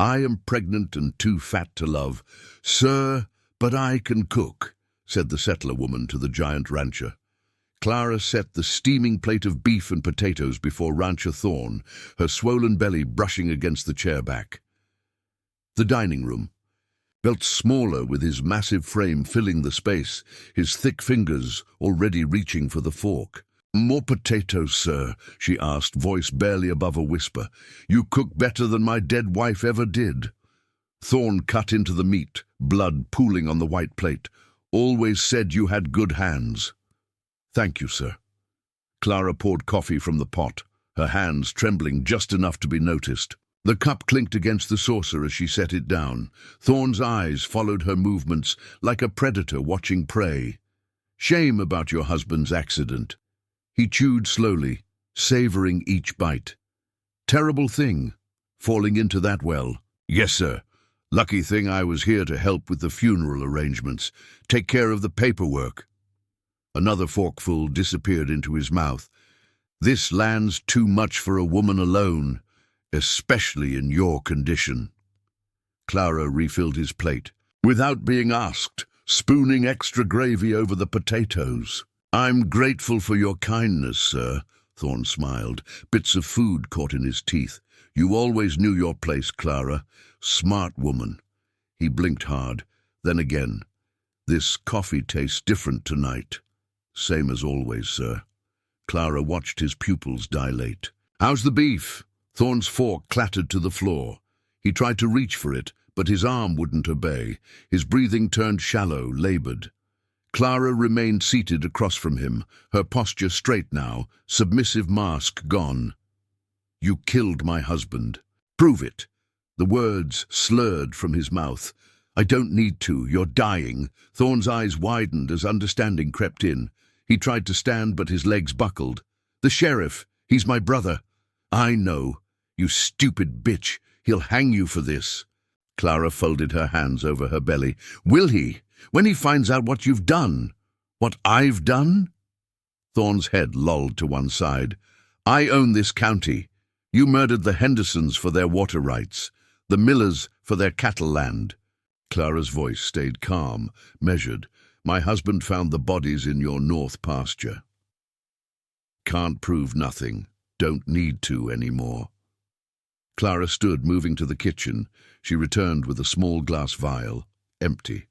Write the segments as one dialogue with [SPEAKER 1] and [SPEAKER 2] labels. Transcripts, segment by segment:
[SPEAKER 1] I am pregnant and too fat to love. Sir, but I can cook, said the settler woman to the giant rancher. Clara set the steaming plate of beef and potatoes before Rancher Thorne, her swollen belly brushing against the chair back. The dining room felt smaller with his massive frame filling the space, his thick fingers already reaching for the fork. "More potatoes, sir?" she asked, voice barely above a whisper. "You cook better than my dead wife ever did." Thorne cut into the meat, blood pooling on the white plate. "Always said you had good hands." "Thank you, sir." Clara poured coffee from the pot, her hands trembling just enough to be noticed. The cup clinked against the saucer as she set it down. Thorne's eyes followed her movements like a predator watching prey. "Shame about your husband's accident." He chewed slowly, savoring each bite. "Terrible thing, falling into that well." "Yes, sir. Lucky thing I was here to help with the funeral arrangements, take care of the paperwork." Another forkful disappeared into his mouth. "This land's too much for a woman alone, especially in your condition." Clara refilled his plate, without being asked, spooning extra gravy over the potatoes. "I'm grateful for your kindness, sir," Thorne smiled, bits of food caught in his teeth. "You always knew your place, Clara. Smart woman." He blinked hard, then again. "This coffee tastes different tonight." "Same as always, sir." Clara watched his pupils dilate. "How's the beef?" Thorne's fork clattered to the floor. He tried to reach for it, but his arm wouldn't obey. His breathing turned shallow, labored. Clara remained seated across from him, her posture straight now, submissive mask gone. "You killed my husband. Prove it." The words slurred from his mouth. "I don't need to. You're dying." Thorne's eyes widened as understanding crept in. He tried to stand, but his legs buckled. "The sheriff. He's my brother." "I know. You stupid bitch. He'll hang you for this." Clara folded her hands over her belly. "Will he? When he finds out what you've done?" "What I've done?" Thorne's head lolled to one side. "I own this county. You murdered the Hendersons for their water rights, the Millers for their cattle land." Clara's voice stayed calm, measured. "My husband found the bodies in your north pasture." "Can't prove nothing. Don't need to anymore." Clara stood, moving to the kitchen. She returned with a small glass vial, empty.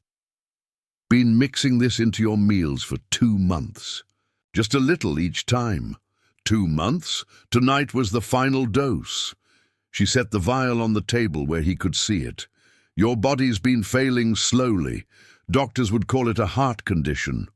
[SPEAKER 1] "Been mixing this into your meals for 2 months. Just a little each time." 2 months? Tonight was the final dose. She set the vial on the table where he could see it. "Your body's been failing slowly. Doctors would call it a heart condition."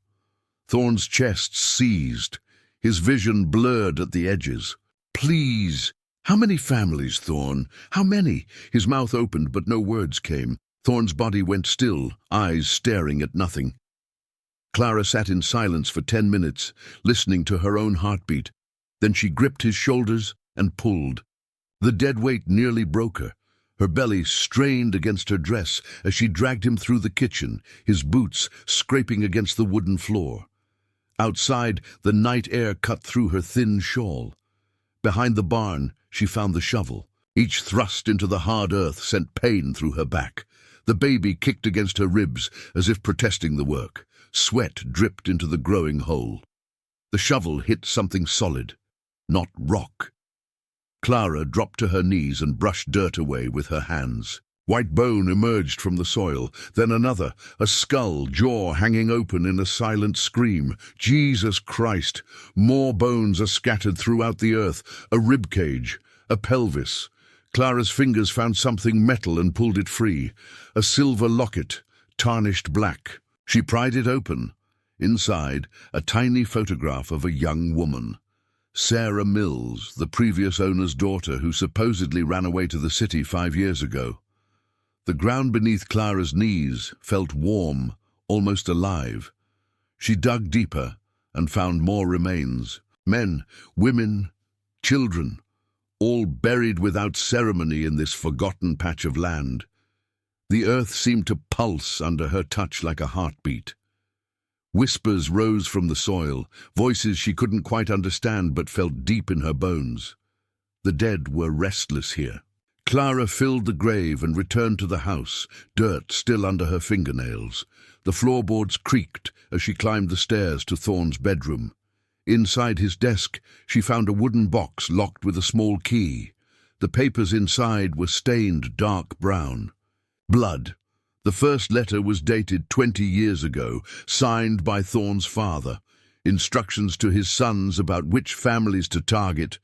[SPEAKER 1] Thorne's chest seized, his vision blurred at the edges. "Please." "How many families, Thorne? How many?" His mouth opened, but no words came. Thorne's body went still, eyes staring at nothing. Clara sat in silence for 10 minutes, listening to her own heartbeat. Then she gripped his shoulders and pulled. The dead weight nearly broke her. Her belly strained against her dress as she dragged him through the kitchen, his boots scraping against the wooden floor. Outside, the night air cut through her thin shawl. Behind the barn, she found the shovel. Each thrust into the hard earth sent pain through her back. The baby kicked against her ribs as if protesting the work. Sweat dripped into the growing hole. The shovel hit something solid, not rock. Clara dropped to her knees and brushed dirt away with her hands. White bone emerged from the soil, then another, a skull, jaw hanging open in a silent scream. Jesus Christ! More bones are scattered throughout the earth, a rib cage, a pelvis. Clara's fingers found something metal and pulled it free, a silver locket, tarnished black. She pried it open. Inside, a tiny photograph of a young woman. Sarah Mills, the previous owner's daughter who supposedly ran away to the city 5 years ago. The ground beneath Clara's knees felt warm, almost alive. She dug deeper and found more remains. Men, women, children, all buried without ceremony in this forgotten patch of land. The earth seemed to pulse under her touch like a heartbeat. Whispers rose from the soil, voices she couldn't quite understand but felt deep in her bones. The dead were restless here. Clara filled the grave and returned to the house, dirt still under her fingernails. The floorboards creaked as she climbed the stairs to Thorne's bedroom. Inside his desk, she found a wooden box locked with a small key. The papers inside were stained dark brown. Blood. The first letter was dated 20 years ago, signed by Thorne's father. Instructions to his sons about which families to target,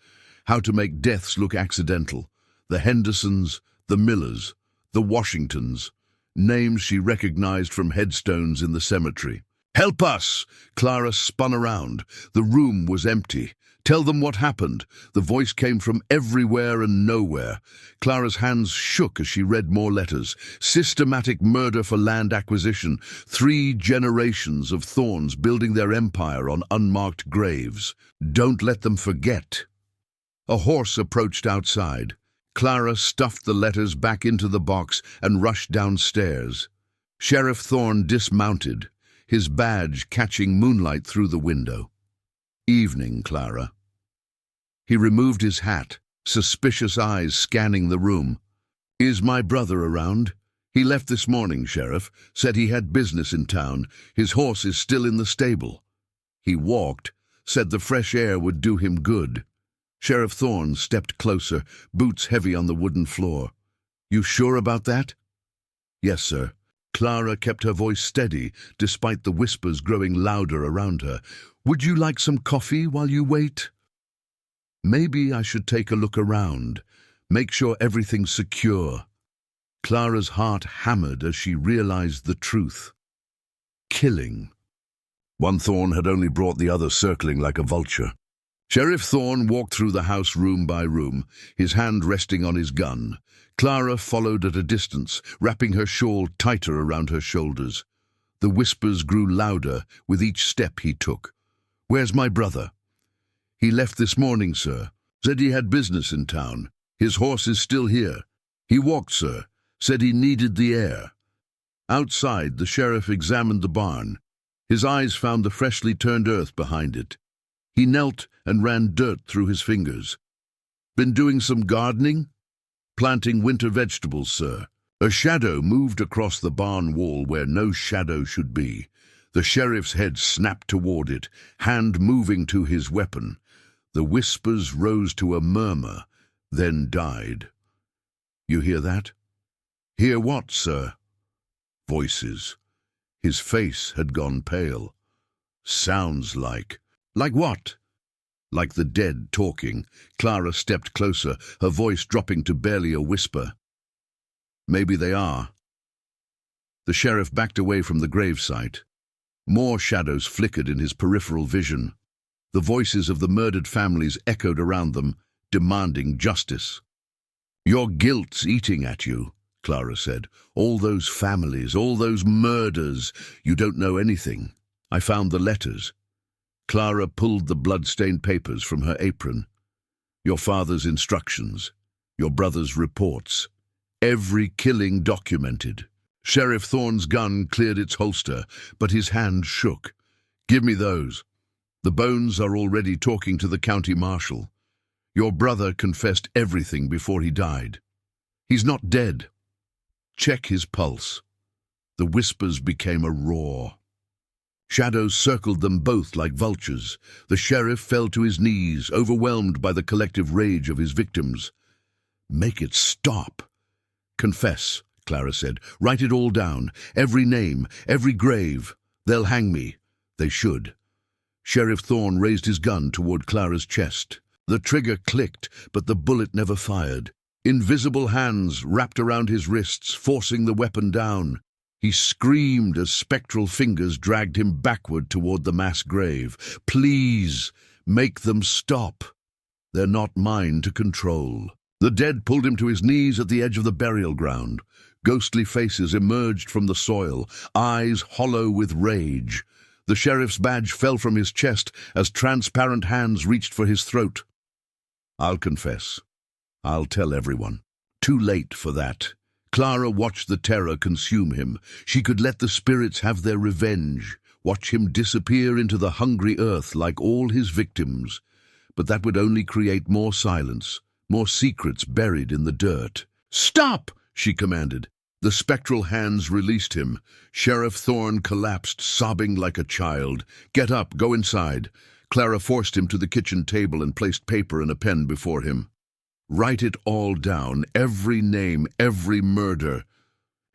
[SPEAKER 1] how to make deaths look accidental. The Hendersons, the Millers, the Washingtons, names she recognized from headstones in the cemetery. "Help us!" Clara spun around. The room was empty. "Tell them what happened." The voice came from everywhere and nowhere. Clara's hands shook as she read more letters. Systematic murder for land acquisition. 3 generations of Thornes building their empire on unmarked graves. Don't let them forget. A horse approached outside. Clara stuffed the letters back into the box and rushed downstairs. Sheriff Thorne dismounted, his badge catching moonlight through the window. "Evening, Clara." He removed his hat, suspicious eyes scanning the room. "Is my brother around?" "He left this morning, Sheriff. Said he had business in town. His horse is still in the stable." "He walked. Said the fresh air would do him good." Sheriff Thorne stepped closer, boots heavy on the wooden floor. "You sure about that?" "Yes, sir." Clara kept her voice steady, despite the whispers growing louder around her. "Would you like some coffee while you wait?" "Maybe I should take a look around. Make sure everything's secure." Clara's heart hammered as she realized the truth. Killing. One Thorne had only brought the other circling like a vulture. Sheriff Thorne walked through the house room by room, his hand resting on his gun. Clara followed at a distance, wrapping her shawl tighter around her shoulders. The whispers grew louder with each step he took. "Where's my brother?" "He left this morning, sir. Said he had business in town. His horse is still here. He walked, sir. Said he needed the air." Outside, the sheriff examined the barn. His eyes found the freshly turned earth behind it. He knelt and ran dirt through his fingers. "Been doing some gardening?" "Planting winter vegetables, sir." A shadow moved across the barn wall where no shadow should be. The sheriff's head snapped toward it, hand moving to his weapon. The whispers rose to a murmur, then died. "You hear that?" "Hear what, sir?" Voices. His face had gone pale. "Sounds like..." "Like what?" "Like the dead talking." Clara stepped closer, her voice dropping to barely a whisper. "Maybe they are." The sheriff backed away from the gravesite. More shadows flickered in his peripheral vision. The voices of the murdered families echoed around them, demanding justice. "Your guilt's eating at you," Clara said. "All those families, all those murders. You don't know anything. I found the letters." Clara pulled the blood-stained papers from her apron. "Your father's instructions, your brother's reports. Every killing documented." Sheriff Thorne's gun cleared its holster, but his hand shook. "Give me those. The bones are already talking to the county marshal. Your brother confessed everything before he died. He's not dead. Check his pulse." The whispers became a roar. Shadows circled them both like vultures. The sheriff fell to his knees, overwhelmed by the collective rage of his victims. "Make it stop." "Confess," Clara said. "Write it all down. Every name, every grave. They'll hang me. They should." Sheriff Thorne raised his gun toward Clara's chest. The trigger clicked, but the bullet never fired. Invisible hands wrapped around his wrists, forcing the weapon down. He screamed as spectral fingers dragged him backward toward the mass grave. "Please, make them stop. They're not mine to control." The dead pulled him to his knees at the edge of the burial ground. Ghostly faces emerged from the soil, eyes hollow with rage. The sheriff's badge fell from his chest as transparent hands reached for his throat. "I'll confess. I'll tell everyone." Too late for that. Clara watched the terror consume him. She could let the spirits have their revenge, watch him disappear into the hungry earth like all his victims. But that would only create more silence, more secrets buried in the dirt. "Stop!" she commanded. The spectral hands released him. Sheriff Thorne collapsed, sobbing like a child. "Get up, go inside." Clara forced him to the kitchen table and placed paper and a pen before him. "Write it all down, every name, every murder,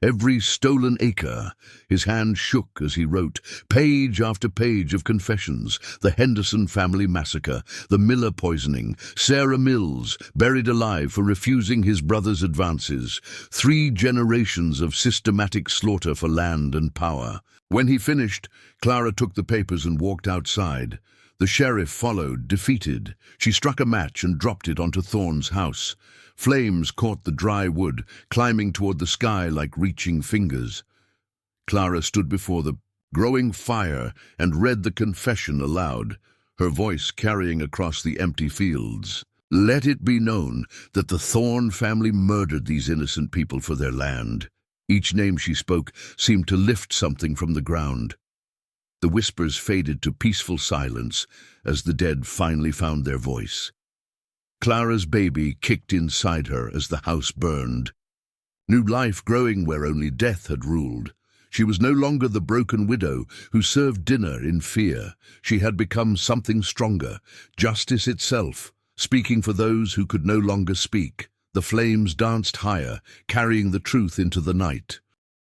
[SPEAKER 1] every stolen acre." His hand shook as he wrote, page after page of confessions: the Henderson family massacre, the Miller poisoning, Sarah Mills, buried alive for refusing his brother's advances, 3 generations of systematic slaughter for land and power. When he finished, Clara took the papers and walked outside. The sheriff followed, defeated. She struck a match and dropped it onto Thorne's house. Flames caught the dry wood, climbing toward the sky like reaching fingers. Clara stood before the growing fire and read the confession aloud, her voice carrying across the empty fields. "Let it be known that the Thorne family murdered these innocent people for their land." Each name she spoke seemed to lift something from the ground. The whispers faded to peaceful silence as the dead finally found their voice. Clara's baby kicked inside her as the house burned. New life growing where only death had ruled. She was no longer the broken widow who served dinner in fear. She had become something stronger, justice itself, speaking for those who could no longer speak. The flames danced higher, carrying the truth into the night.